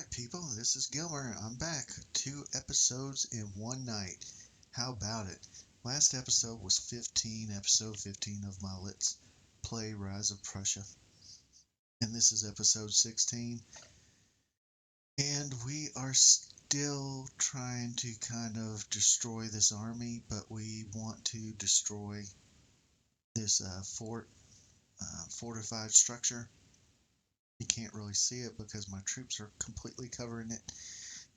Alright people, this is Gilmer. I'm back. 2 episodes in one night. How about it? Last episode was episode 15 of my Let's Play Rise of Prussia. And this is episode 16. And we are still trying to kind of destroy this army, but we want to destroy this fortified structure. You can't really see it because my troops are completely covering it.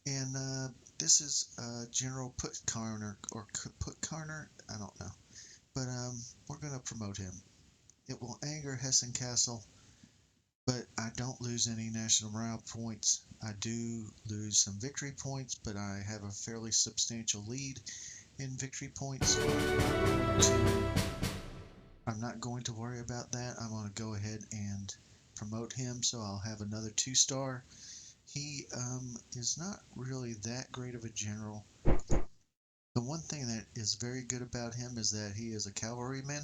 And this is General Puttgarner, or Puttgarner, I don't know. But we're going to promote him. It will anger Hessen Castle, but I don't lose any national morale points. I do lose some victory points, but I have a fairly substantial lead in victory points. I'm not going to worry about that. I'm going to go ahead and promote him, so I'll have another 2-star. He is not really that great of a general. The one thing that is very good about him is that he is a cavalryman,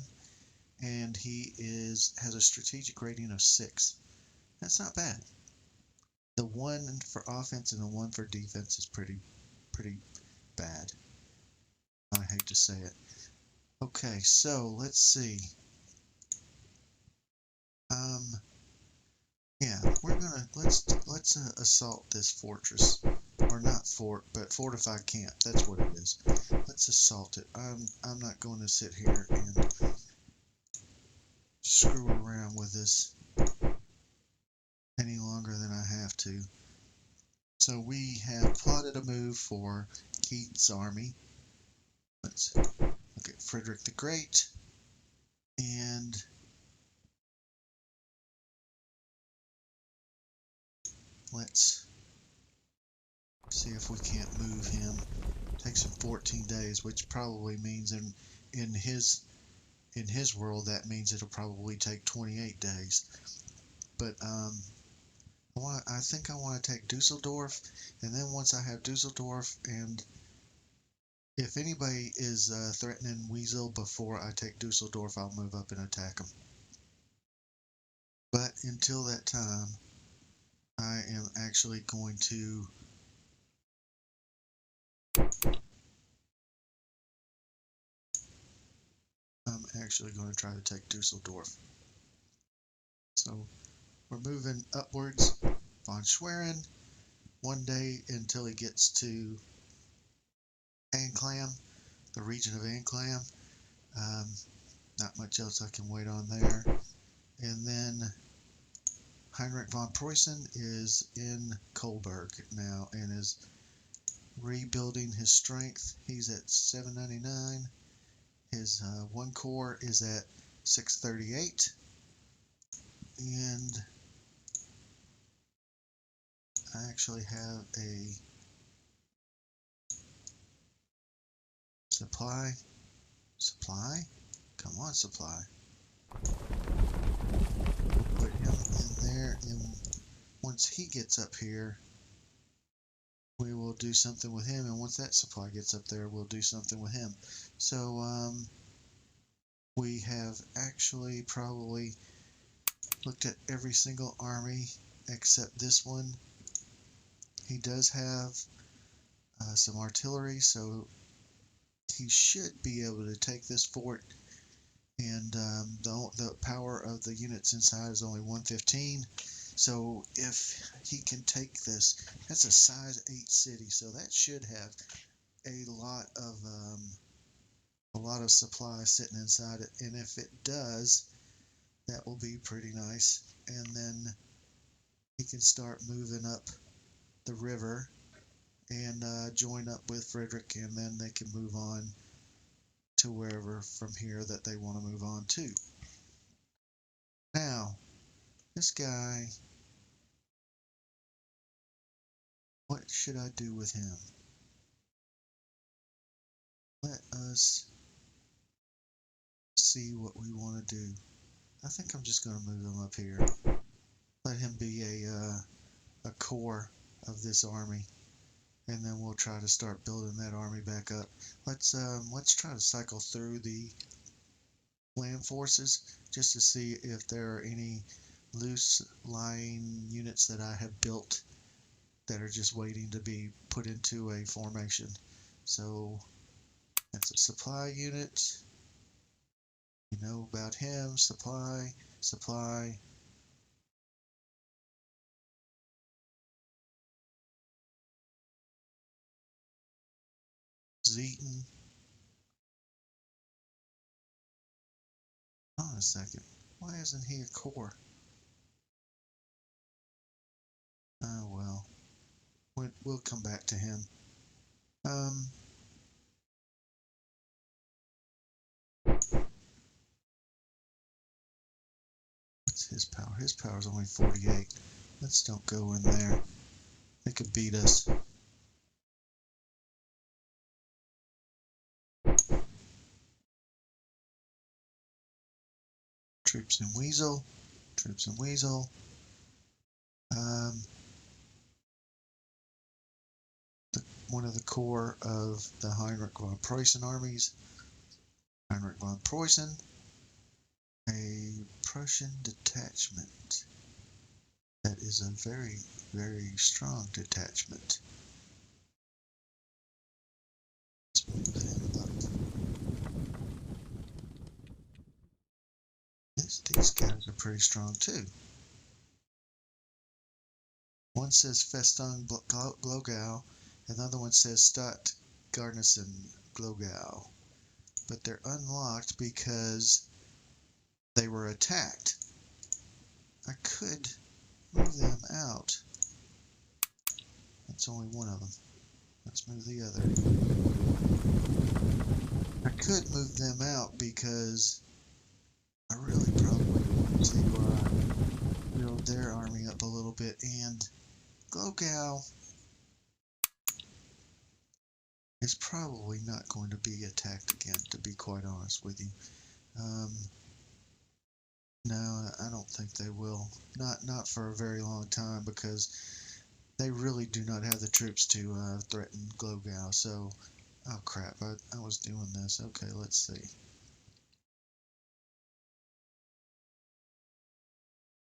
and he has a strategic rating of 6. That's not bad. The one for offense and the one for defense is pretty bad. I hate to say it. Okay, so let's see. Yeah, let's assault this fortress, or not fort, but fortified camp. That's what it is. Let's assault it. I'm not going to sit here and screw around with this any longer than I have to. So we have plotted a move for Keith's army. Let's look at Frederick the Great, and let's see if we can't move him. Takes him 14 days, which probably means in his world that means it'll probably take 28 days. But I think I want to take Dusseldorf, and then once I have Dusseldorf, and if anybody is threatening Weasel before I take Dusseldorf, I'll move up and attack them. But until that time, I am actually going to try to take Dusseldorf. So we're moving upwards. Von Schwerin, one day until he gets to Anclam, the region of Anclam. Not much else I can wait on there. And then Heinrich von Preußen is in Kolberg now and is rebuilding his strength. He's at 799. His 1 corps is at 638. And I actually have a supply. Come on, supply. Put him in there, and once he gets up here, we will do something with him, and once that supply gets up there, we'll do something with him. So we have actually probably looked at every single army except this one. He does have some artillery, so he should be able to take this fort, and the power of the units inside is only 115. So if he can take this, that's a size 8 city, so that should have a lot of supply sitting inside it, and if it does, that will be pretty nice. And then he can start moving up the river and join up with Frederick, and then they can move on to wherever from here that they want to move on to. Now, this guy, what should I do with him? Let us see what we want to do. I think I'm just going to move him up here. Let him be a core of this army, and then we'll try to start building that army back up. Let's try to cycle through the land forces just to see if there are any loose lying units that I have built that are just waiting to be put into a formation. So that's a supply unit. You know about him. Supply, supply. Zeton. Hold on a second. Why isn't he a core? Oh well. We'll come back to him. What's his power? His power is only 48. Let's don't go in there. They could beat us. Troops in Weasel. Troops in Weasel. One of the core of the Heinrich von Preußen armies. Heinrich von Preußen. A Prussian detachment. That is a very, very strong detachment. Let's move them up. These guys are pretty strong too. One says Festung Glogau, another one says Stadt Garnison Glogau. But they're unlocked because they were attacked. I could move them out. That's only one of them. Let's move the other. I could move them out because I really probably want to build their army up a little bit. And Glogau is probably not going to be attacked again, to be quite honest with you. No, I don't think they will. Not for a very long time, because they really do not have the troops to threaten Glogau. So, oh crap, I was doing this. Okay, let's see.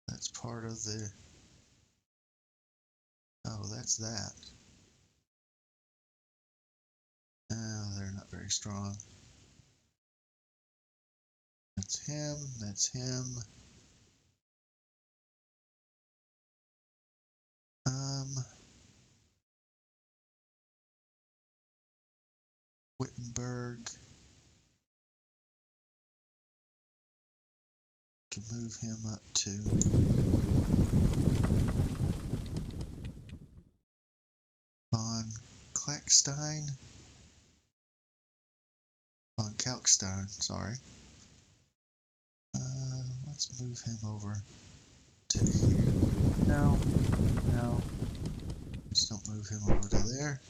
That's part of the... Oh, that's that. Oh, they're not very strong. That's him, that's him. Wittenberg. Can move him up to von Kalkstein. Von Kalkstein, sorry. Let's move him over to here. No. Let's don't move him over to there.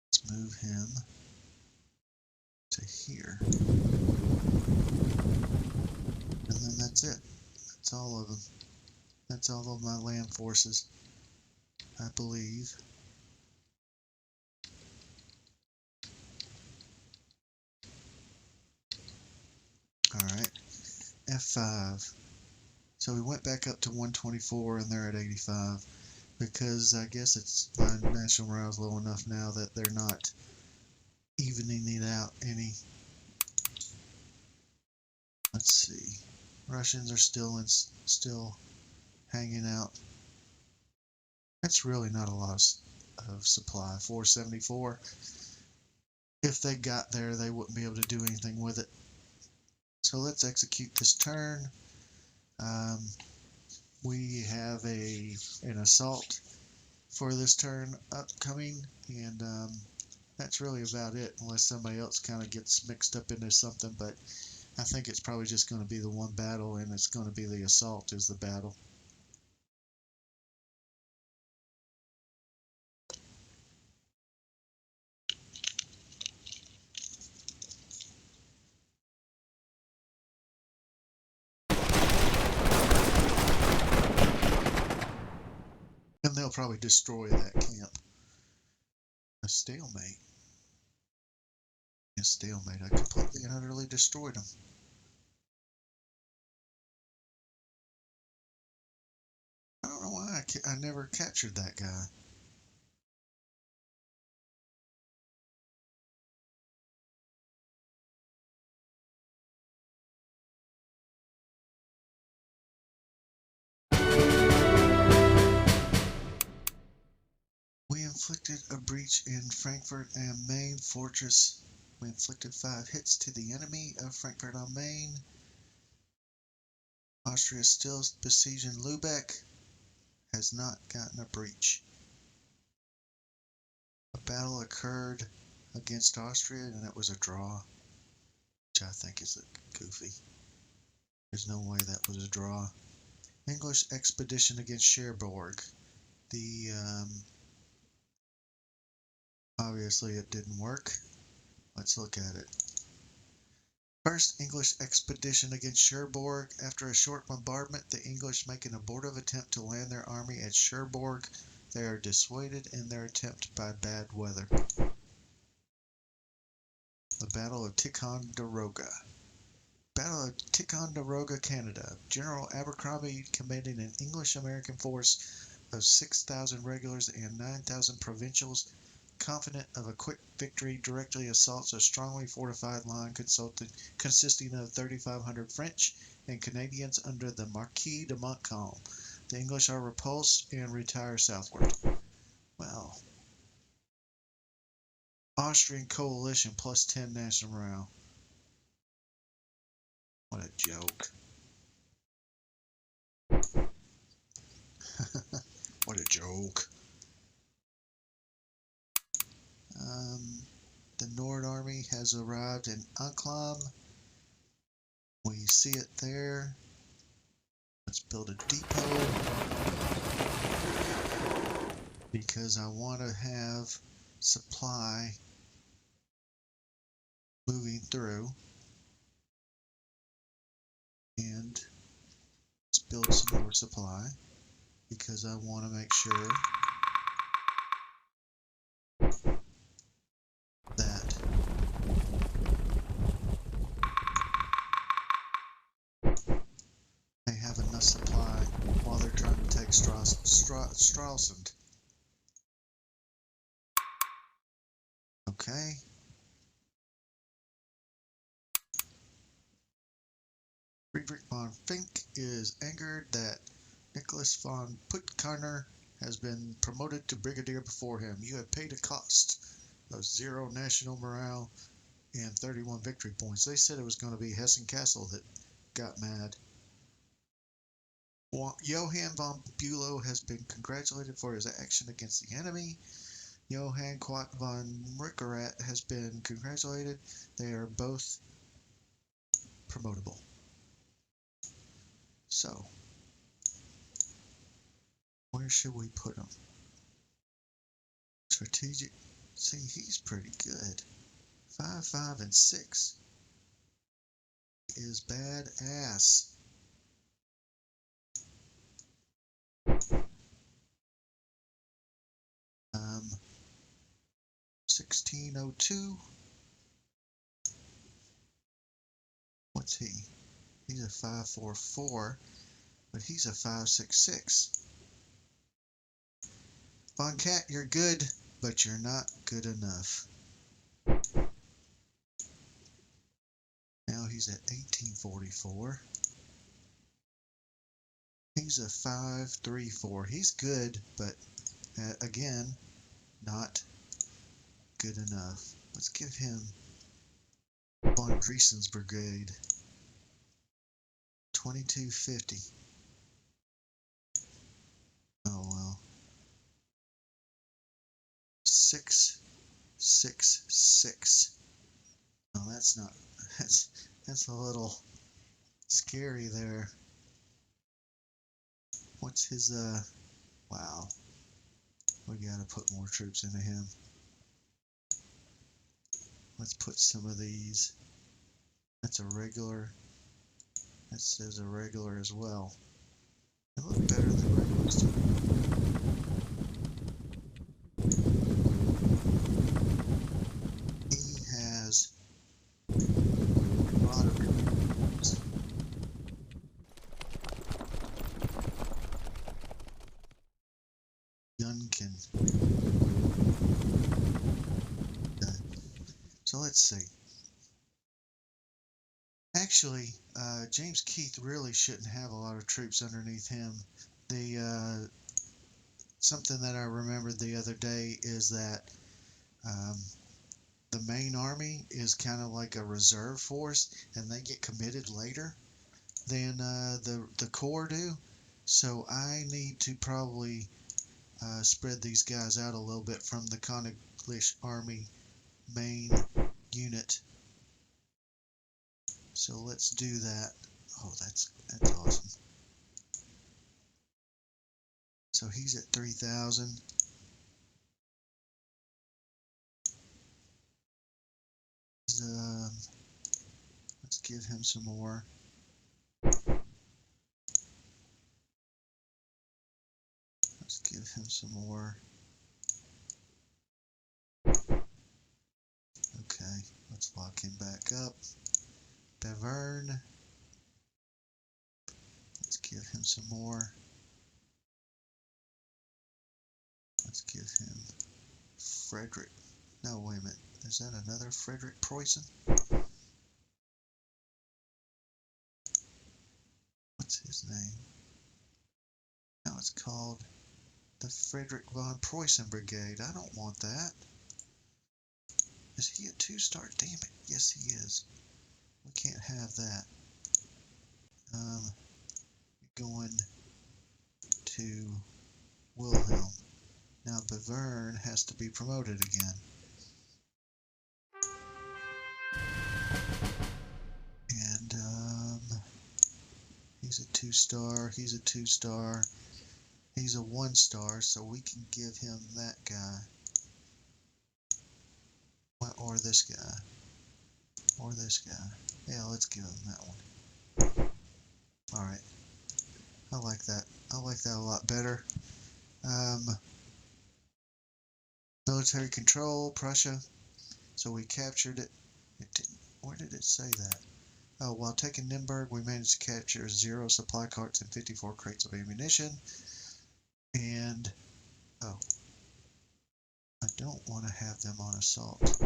Let's move him to here. And then that's it. That's all of them. That's all of my land forces, I believe. Alright. F5. So we went back up to 124 and they're at 85. Because I guess it's my national morale is low enough now that they're not evening it out any. Let's see. Russians are still hanging out. That's really not a lot of supply. 474. If they got there, they wouldn't be able to do anything with it. So let's execute this turn. We have an assault for this turn upcoming, and that's really about it, unless somebody else kind of gets mixed up into something. But I think it's probably just going to be the one battle, and it's going to be the assault is the battle. And they'll probably destroy that camp. A stalemate. A stalemate. I completely and utterly destroyed them. I don't know why I I never captured that guy. We inflicted a breach in Frankfurt am Main fortress. We inflicted 5 hits to the enemy of Frankfurt am Main. Austria still besieging Lubeck. Has not gotten a breach. A battle occurred against Austria and it was a draw, which I think is goofy. There's no way that was a draw. English expedition against Cherbourg. Obviously it didn't work. Let's look at it. First English expedition against Cherbourg. After a short bombardment, the English make an abortive attempt to land their army at Cherbourg. They are dissuaded in their attempt by bad weather. The Battle of Ticonderoga. Battle of Ticonderoga, Canada. General Abercrombie, commanding an English-American force of 6,000 regulars and 9,000 provincials, confident of a quick victory, directly assaults a strongly fortified line consisting of 3,500 French and Canadians under the Marquis de Montcalm. The English are repulsed and retire southward. Well, Austrian coalition plus 10 national morale. What a joke. What a joke. The Nord Army has arrived in Anklam. We see it there. Let's build a depot because I want to have supply moving through. And let's build some more supply because I want to make sure that they have enough supply while they're trying to take Stralsund. Okay. Friedrich von Fink is angered that Nicholas von Puttgarner has been promoted to brigadier before him. You have paid a cost of 0 national morale and 31 victory points. They said it was going to be Hessen Castle that got mad. Johann von Bülow has been congratulated for his action against the enemy. Johann Quat von Rickerath has been congratulated. They are both promotable. So, where should we put him? Strategic. See, he's pretty good. 5, 5, and 6 is badass. 1602. What's he? He's a 544, but he's a 566. Von Cat, you're good, but you're not good enough. Now he's at 1844. He's a 534. He's good, but again, not good enough. Let's give him von Driesen's brigade. 2250. Oh well. 666. No, that's not. That's a little scary there. What's his wow. We gotta put more troops into him. Let's put some of these. That's a regular. That says a regular as well. They look better than regulars to me. He has a lot of Yunkin. Okay. So let's see. Actually, James Keith really shouldn't have a lot of troops underneath him. The something that I remembered the other day is that um, the main army is kind of like a reserve force, and they get committed later than the corps do. So I need to probably spread these guys out a little bit from the Koninklijke Army main unit. So let's do that. Oh, that's awesome. So he's at 3,000. Let's give him some more. Let's give him some more. Okay, let's lock him back up. Bevern. Let's give him some more. Let's give him Frederick. No, wait a minute. Is that another Frederick Preussen? What's his name? Now it's called the Frederick von Preussen Brigade. I don't want that. Is he a 2-star? Damn it. Yes, he is. We can't have that. Going to Wilhelm. Now Bevern has to be promoted again. And he's a 2-star. He's a 2-star. He's a 1-star, so we can give him that guy. Or this guy. Or this guy. Yeah, let's give him that one. Alright. I like that. I like that a lot better. Military control, Prussia. So we captured it. Where did it say that? Oh, while taking Nymburk, we managed to capture 0 supply carts and 54 crates of ammunition. And, oh, I don't want to have them on assault.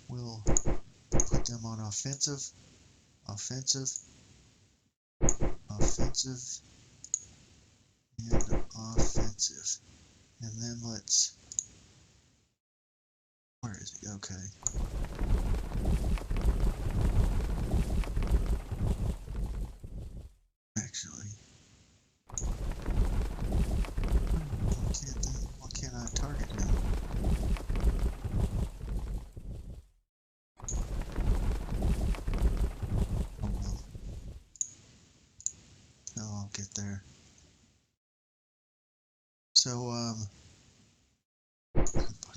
We'll put them on offensive, offensive, offensive, and offensive. And then let's, where is he? Okay. Actually, why can't I target him? Oh well. Oh, I'll get there. So,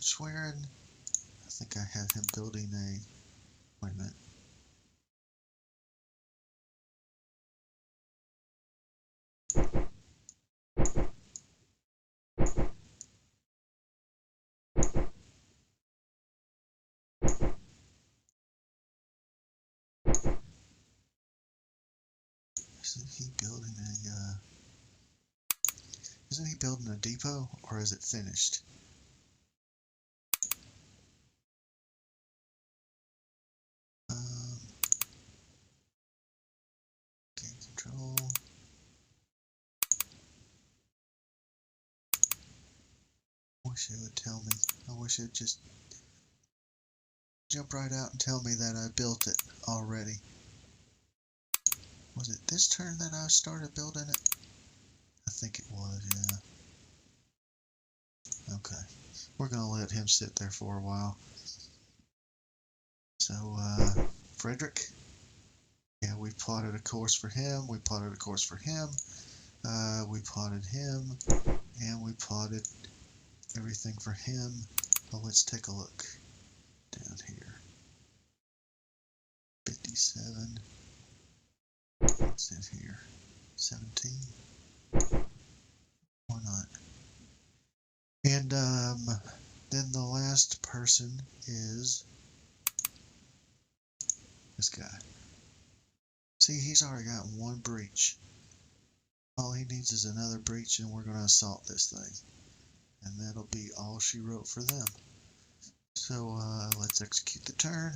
Schwerin, I think I have him building a, wait a minute. Isn't he building a depot, or is it finished? Gain control. I wish it would tell me. I wish it would just jump right out and tell me that I built it already. Was it this turn that I started building it? I think it was, yeah. Okay. We're going to let him sit there for a while. So, Frederick. Yeah, we plotted a course for him. We plotted a course for him. We plotted him. And we plotted everything for him. Well, let's take a look down here. 57. What's in here? 17. Why not? And then the last person is this guy. See, he's already got 1 breach. All he needs is another breach and we're going to assault this thing. And that'll be all she wrote for them. So let's execute the turn.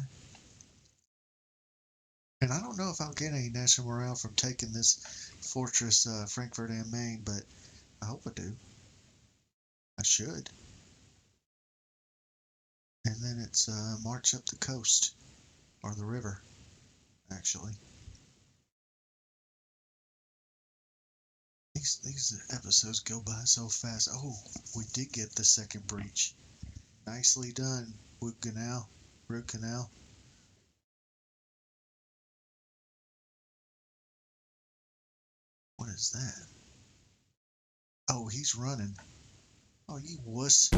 And I don't know if I'll get any national morale from taking this fortress, Frankfurt am Main, but I hope I do. I should. And then it's march up the coast, or the river, actually. These episodes go by so fast. Oh, we did get the second breach. Nicely done, Wood Canal, Road Canal. What is that? Oh, he's running. Oh, you wuss.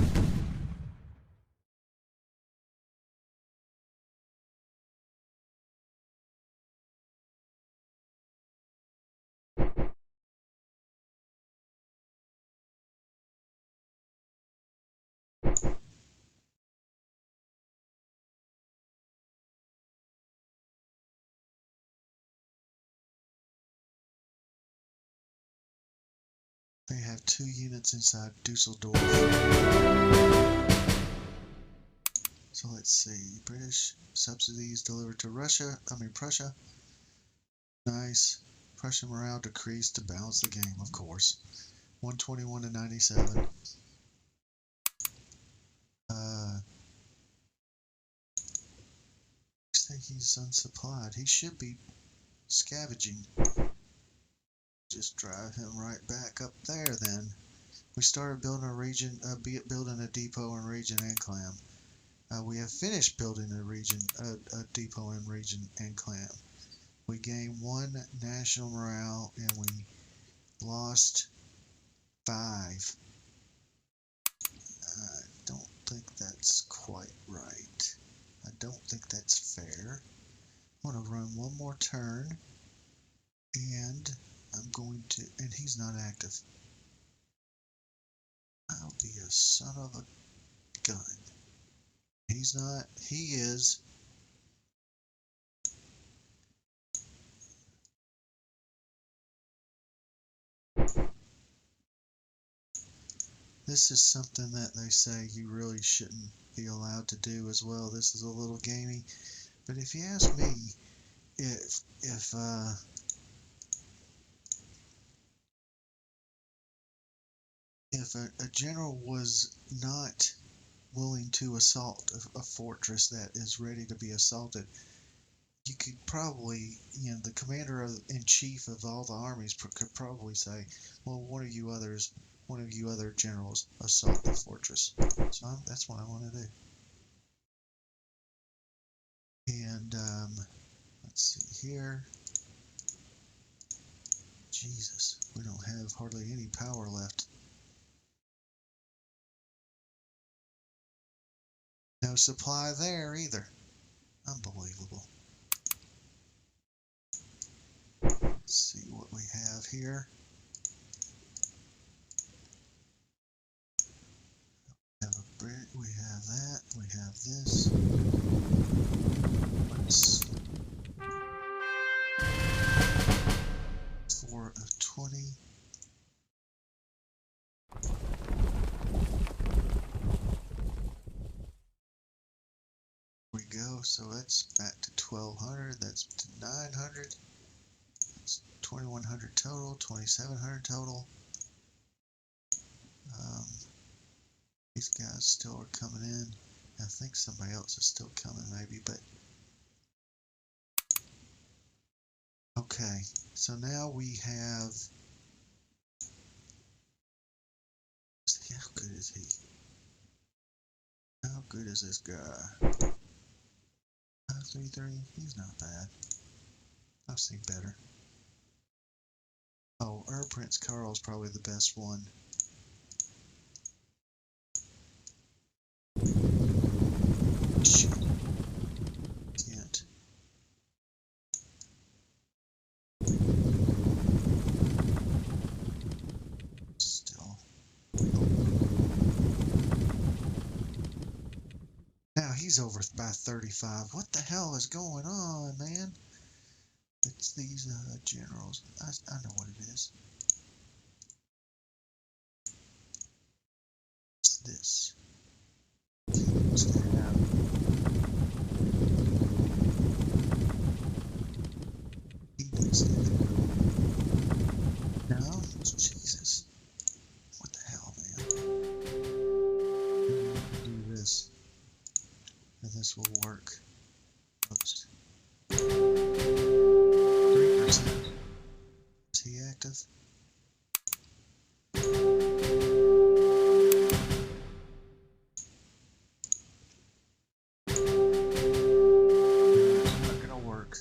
They have 2 units inside Dusseldorf. So let's see. British subsidies delivered to Prussia. Nice. Prussian morale decreased to balance the game, of course. 121 to 97. Looks like he's unsupplied. He should be scavenging. Just drive him right back up there then. We started building building a depot in Region Enclam. We have finished building a depot in Region Enclam. We gained 1 national morale and we lost 5. I don't think that's quite right. I don't think that's fair. I'm going to run one more turn and I'm going to, and he's not active. I'll be a son of a gun. He's not, he is. This is something that they say you really shouldn't be allowed to do as well. This is a little gamey, but if you ask me, if a general was not willing to assault a fortress that is ready to be assaulted, you could probably, the commander-in-chief of all the armies could probably say, well, one of you other generals assault the fortress. So that's what I want to do. And let's see here. Jesus, we don't have hardly any power left. No supply there either. Unbelievable. Let's see what we have here. We have that. We have this. Let's 4 of 20. We go. So that's back to 1200. That's to 900. That's 2100 total. 2700 total. These guys still are coming in. I think somebody else is still coming, maybe, but okay. So now we have. How good is he? How good is this guy? 533. He's not bad. I've seen better. Oh, Prince Carl's probably the best one. Shit. Can't. Still. Now he's over by 35. What the hell is going on, man? It's these generals. I know what it is. this. He needs to have. He needs to have. No, Jesus. What the hell, man? Do this, and this will work. Oops. 3%. Is he active? Not gonna work.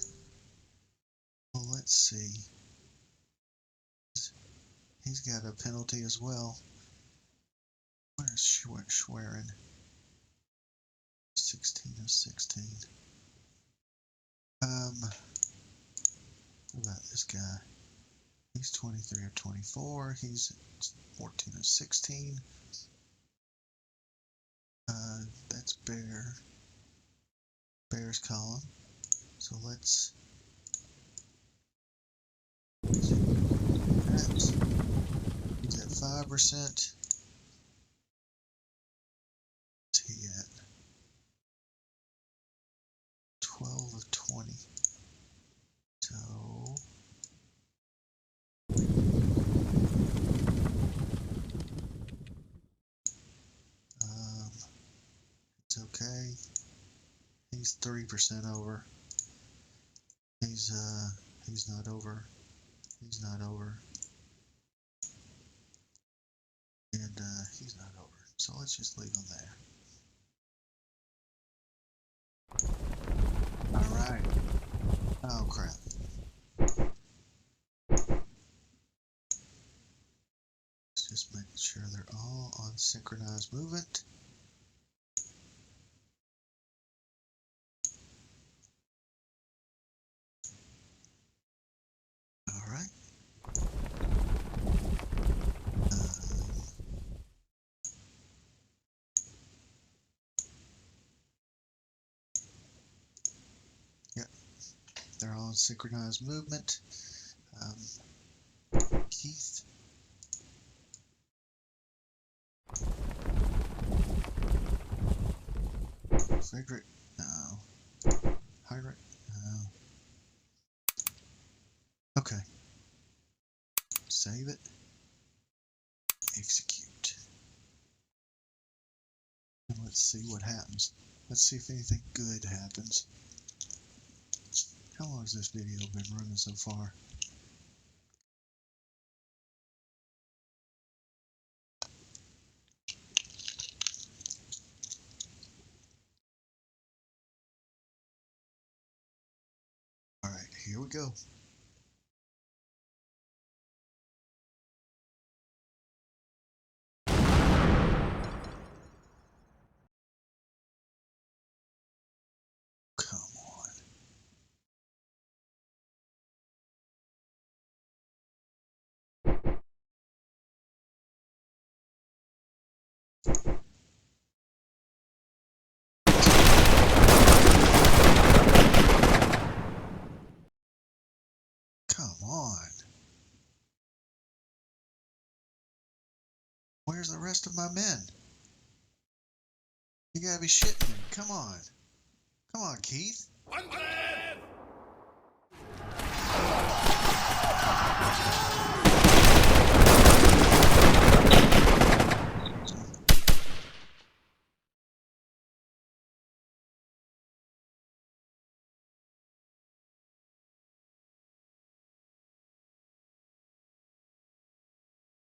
Well, let's see. He's got a penalty as well. Where's Schwerin? 16 of 16. What about this guy? He's 23 of 24. He's 14 of 16. That's Bear's column. So let's do that. He's at 5%. What's he at? 12 of 20. So it's okay. He's 3% over. He's not over. He's not over. And he's not over. So let's just leave him there. Alright. Oh crap. Let's just make sure they're all on synchronized movement. Alright. Yep. They're all in synchronized movement. Keith. Frederick. No. Heinrich. No. Okay. Save it. Execute. And let's see what happens. Let's see if anything good happens. How long has this video been running so far? Alright, here we go. Come on. Come on. Where's the rest of my men? You gotta be shitting me. Come on. Come on, Keith.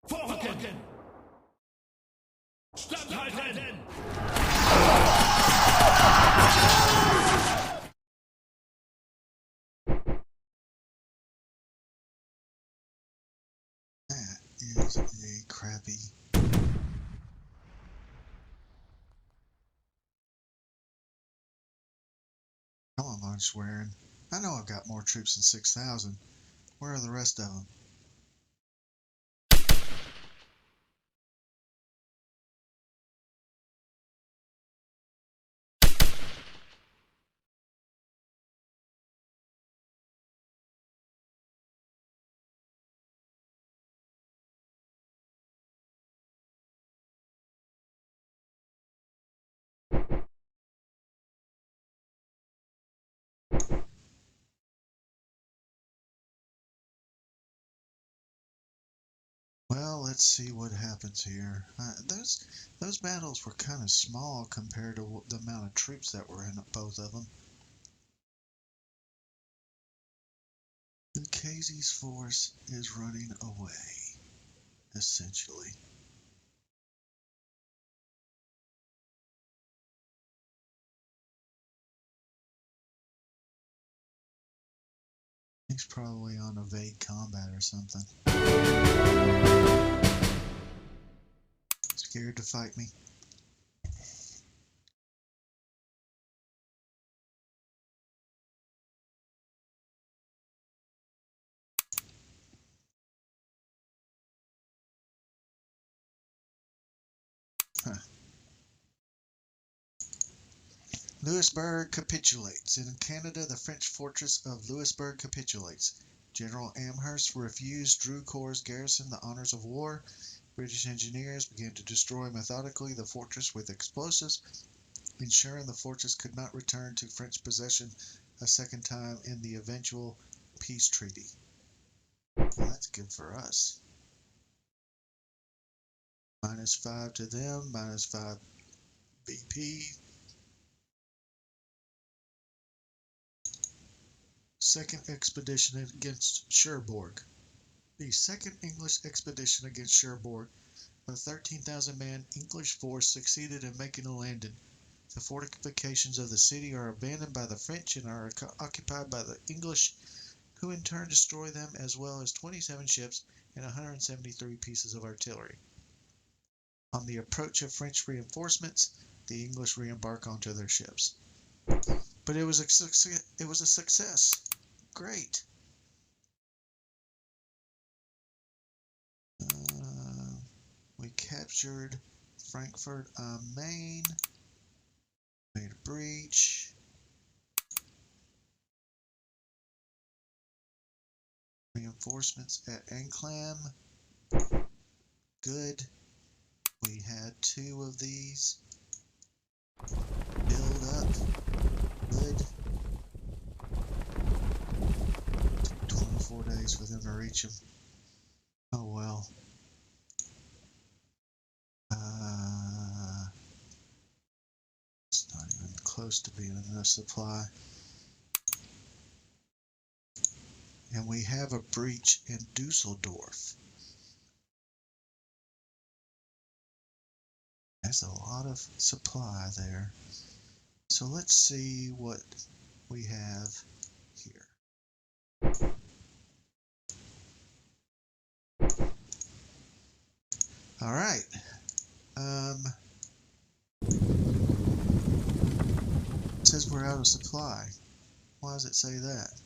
Vorrücken! Standhalten! That is a crappy. Come on, von Schwerin. I know I've got more troops than 6,000. Where are the rest of them? Well, let's see what happens here. Those battles were kind of small compared to the amount of troops that were in both of them. Lucchese's force is running away, essentially. He's probably on evade combat or something. Scared to fight me. Huh. Louisbourg capitulates. In Canada, the French fortress of Louisbourg capitulates. General Amherst refused Drucourt's garrison the honors of war. British engineers began to destroy methodically the fortress with explosives, ensuring the fortress could not return to French possession a second time in the eventual peace treaty. Well, that's good for us. -5 to them, -5 BP. Second expedition against Cherbourg. The second English expedition against Cherbourg, a 13,000-man English force, succeeded in making a landing. The fortifications of the city are abandoned by the French and are occupied by the English, who in turn destroy them, as well as 27 ships and 173 pieces of artillery. On the approach of French reinforcements, the English re-embark onto their ships. But it was a success. Great. We captured Frankfurt am Main, made a breach. Reinforcements at Anclam. Good. We had 2 of these. Build up. Good. 24 days for them to reach them. Oh well. It's not even close to being enough supply. And we have a breach in Dusseldorf. That's a lot of supply there. So let's see what we have here. All right. It says we're out of supply. Why does it say that?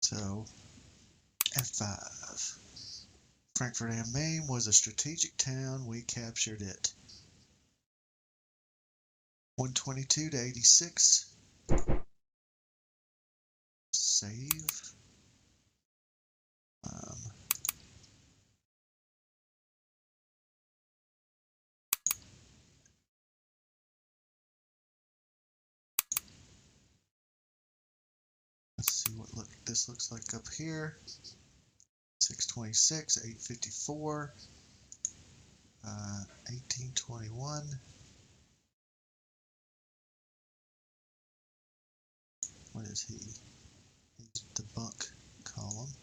So, F5. Frankfurt am Main was a strategic town. We captured it. 122 to 86. Save. Let's see what this looks like up here. 626, 854, 1821. What is he? He's the bunk column.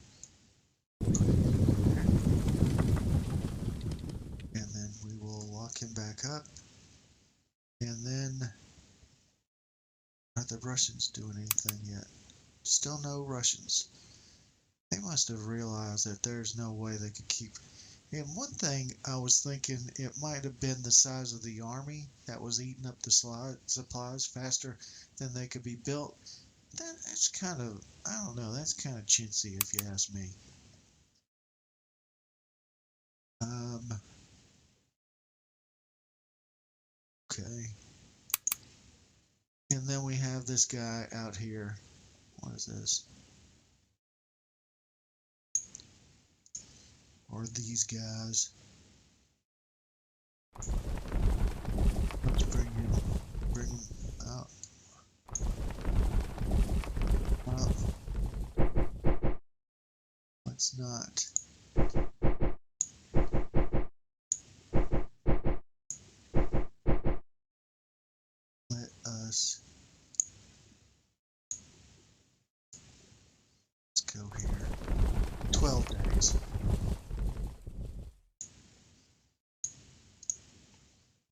And then we will lock him back up. And then, are the Russians doing anything yet? Still no Russians. They must have realized that there's no way they could keep. And one thing I was thinking, it might have been the size of the army that was eating up the supplies faster than they could be built. That's kind of, I don't know, that's kind of chintzy if you ask me. Okay. And then we have this guy out here. What is this? Or these guys. Let's bring him out. Well, let's not. Let us. Let's go here. 12 days.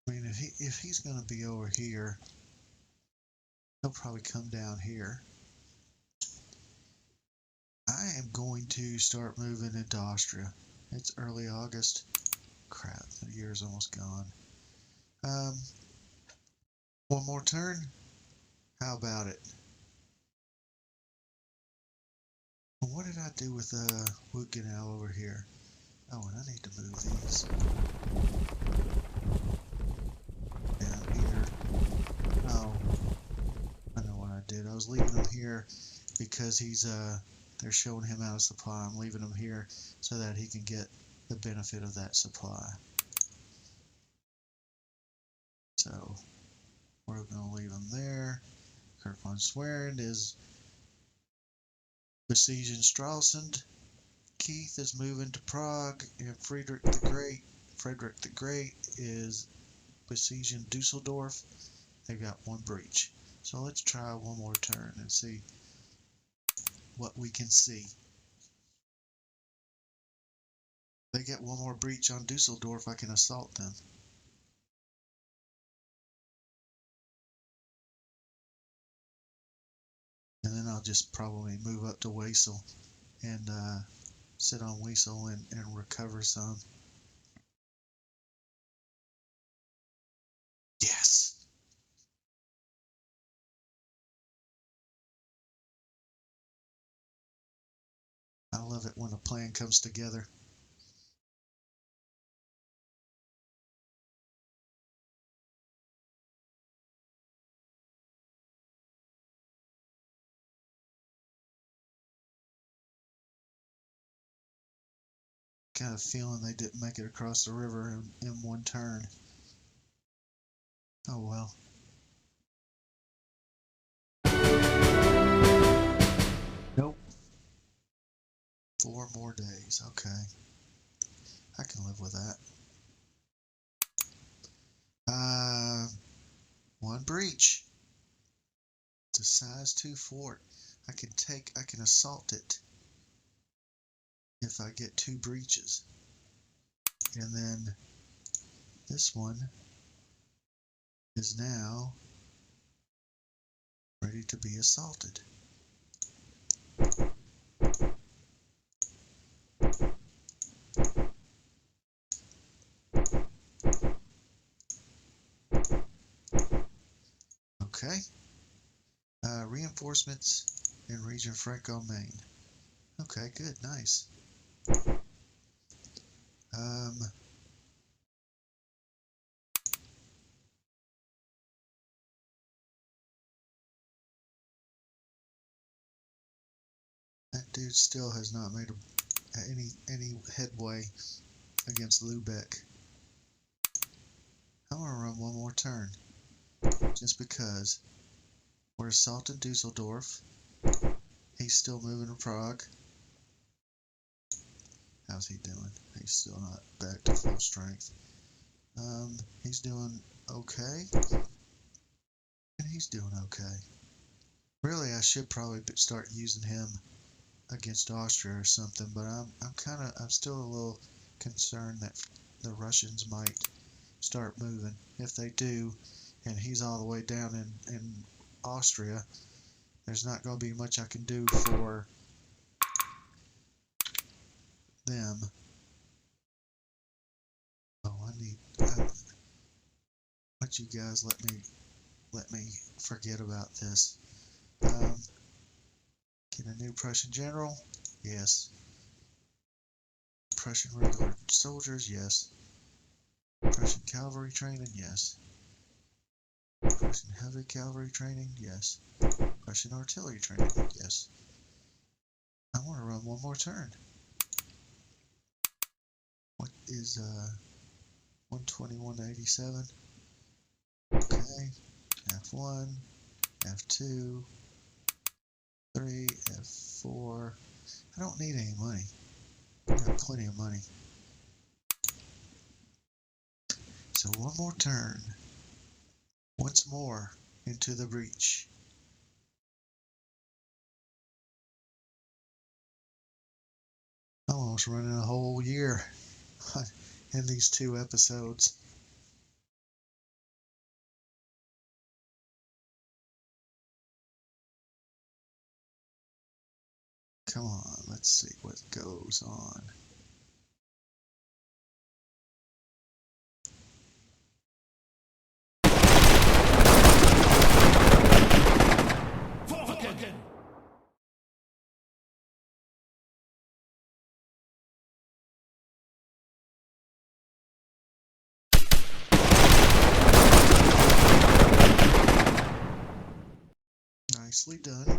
I mean, if he's going to be over here, he'll probably come down here. I am going to start moving into Austria. It's early August. Crap, the year's almost gone. One more turn? How about it? Well, what did I do with Wugenau over here? Oh, and I need to move these down here. Oh, I know what I did. I was leaving him here because they're showing him out of supply. I'm leaving him here so that he can get the benefit of that supply. So we're going to leave him there. Kirk von Schwerin is besieging Stralsund. Keith is moving to Prague, and Frederick the Great is besieging Dusseldorf. They've got one breach. So let's try one more turn and see what we can see. They get one more breach on Dusseldorf, I can assault them. And then I'll just probably move up to Wesel and sit on Wesel and recover some. Yes! I love it when a plan comes together. Kind of feeling they didn't make it across the river in one turn. Oh well. Nope. 4 more days. Okay. I can live with that. One breach. It's a size 2 fort. I can assault it if I get 2 breaches. And then this one is now ready to be assaulted. Okay. Reinforcements in region Franco-Maine. Okay, good, nice. That dude still has not made any headway against Lubeck. I'm gonna run one more turn, just because we're assaulting Dusseldorf. He's still moving to Prague. How's he doing? He's still not back to full strength. He's doing okay, and he's doing okay. Really, I should probably start using him against Austria or something, but I'm still a little concerned that the Russians might start moving. If they do, and he's all the way down in Austria, there's not going to be much I can do for them. Oh, let you guys let me forget about this. Get a new Prussian general? Yes. Prussian regular soldiers? Yes. Prussian cavalry training? Yes. Prussian heavy cavalry training? Yes. Prussian artillery training? Yes. I want to run one more turn. What is 120, 187. Okay. F1, F2, 3, F4. I don't need any money. I have plenty of money. So one more turn. Once more into the breach. I'm almost running a whole year in these 2 episodes. Come on, let's see what goes on. Nicely done.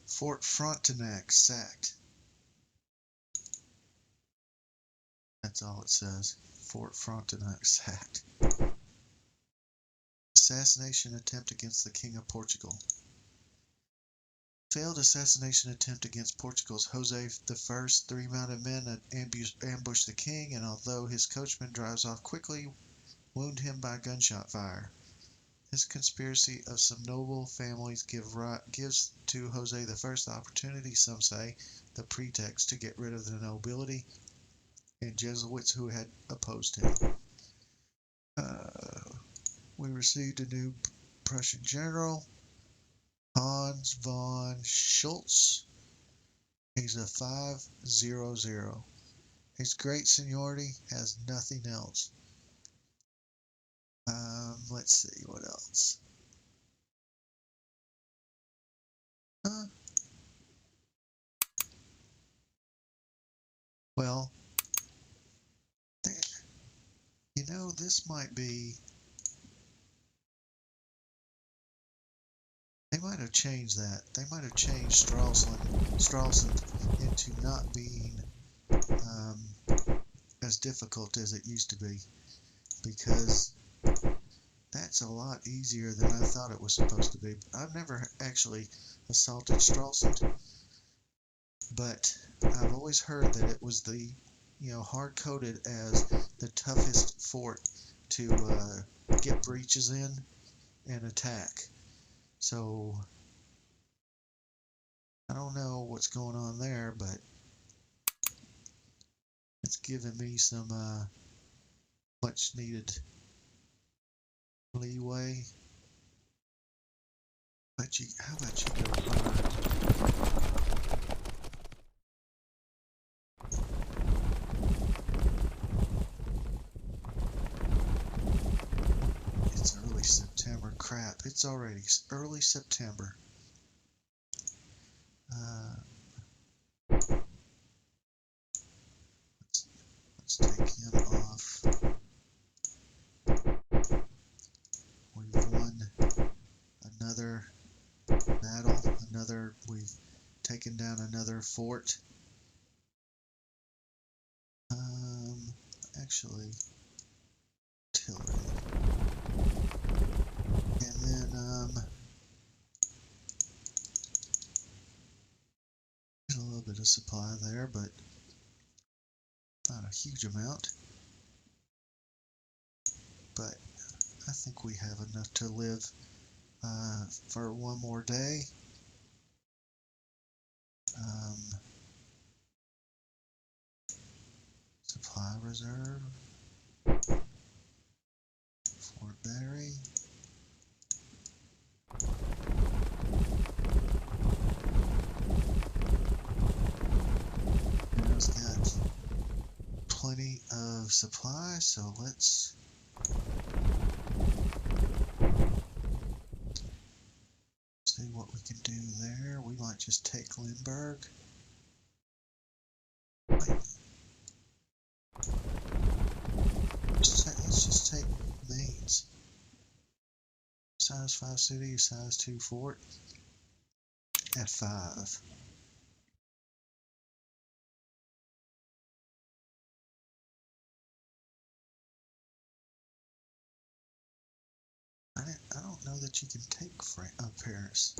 Fort Frontenac sacked. That's all it says. Fort Frontenac sacked. Assassination attempt against the King of Portugal. Failed assassination attempt against Portugal's Jose I. 3 mounted men ambush the king, and although his coachman drives off quickly, wound him by gunshot fire. This conspiracy of some noble families gives to Jose I the opportunity, some say, the pretext to get rid of the nobility and Jesuits who had opposed him. We received a new Prussian general, Hans von Schultz. He's a 500. His great seniority has nothing else. Let's see what else. Well, you know, this might be. They might have changed that. They might have changed Stralsund into not being as difficult as it used to be, because that's a lot easier than I thought it was supposed to be. I've never actually assaulted Stralsund, but I've always heard that it was the, hard-coded as the toughest fort to get breaches in and attack. So I don't know what's going on there, but it's giving me some much needed leeway. How about you go hard? It's early September. Crap, it's already early September. Let's take him off. We've won another battle. We've taken down another fort. Actually, artillery. And then, there's a little bit of supply there, but not a huge amount. But I think we have enough to live for one more day. Supply reserve. Fort Battery. It's got plenty of supply, so let's see what we can do there, we might just take Limburg. Let's just take Mainz. Size 5 city, size 2 fort. F5. I don't know that you can take Paris.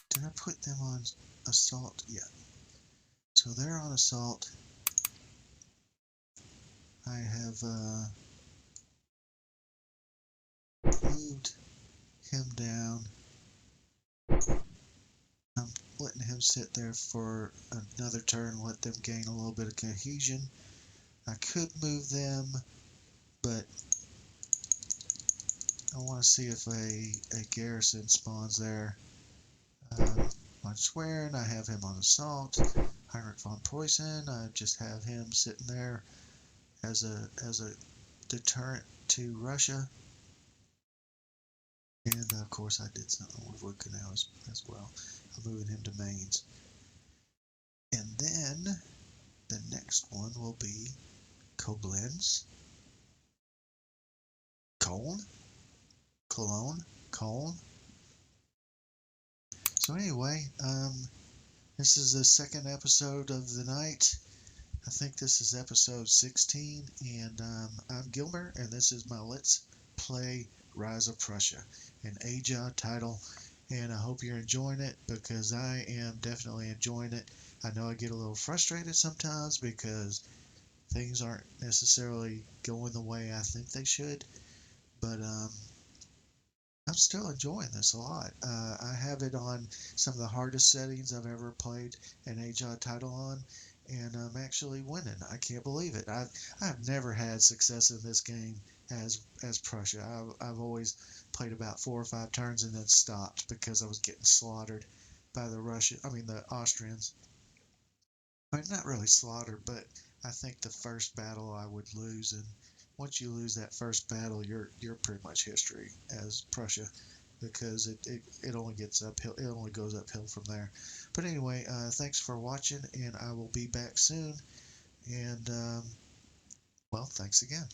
Did I put them on assault? Yeah. So they're on assault. I have moved him down. I'm letting him sit there for another turn, let them gain a little bit of cohesion. I could move them, but I want to see if a garrison spawns there. On Schwerin, I have him on assault. Heinrich von Preußen, I just have him sitting there as a deterrent to Russia. And of course, I did something with Woodcanal as well. I'm moving him to Mainz. And then the next one will be Koblenz, Cologne. So anyway, this is the second episode of the night. I think this is episode 16, and I'm Gilmer, and this is my Let's Play Rise of Prussia, an AJA title, and I hope you're enjoying it, because I am definitely enjoying it. I know I get a little frustrated sometimes because things aren't necessarily going the way I think they should, but I'm still enjoying this a lot. I have it on some of the hardest settings I've ever played an AJA title on, and I'm actually winning. I can't believe it. I've never had success in this game as Prussia. I've always played about 4 or 5 turns and then stopped because I was getting slaughtered by the Austrians. I mean, not really slaughtered, but I think the first battle I would lose, and once you lose that first battle, you're pretty much history as Prussia, because it only gets uphill. It only goes uphill from there. But anyway, thanks for watching, and I will be back soon. And well, thanks again.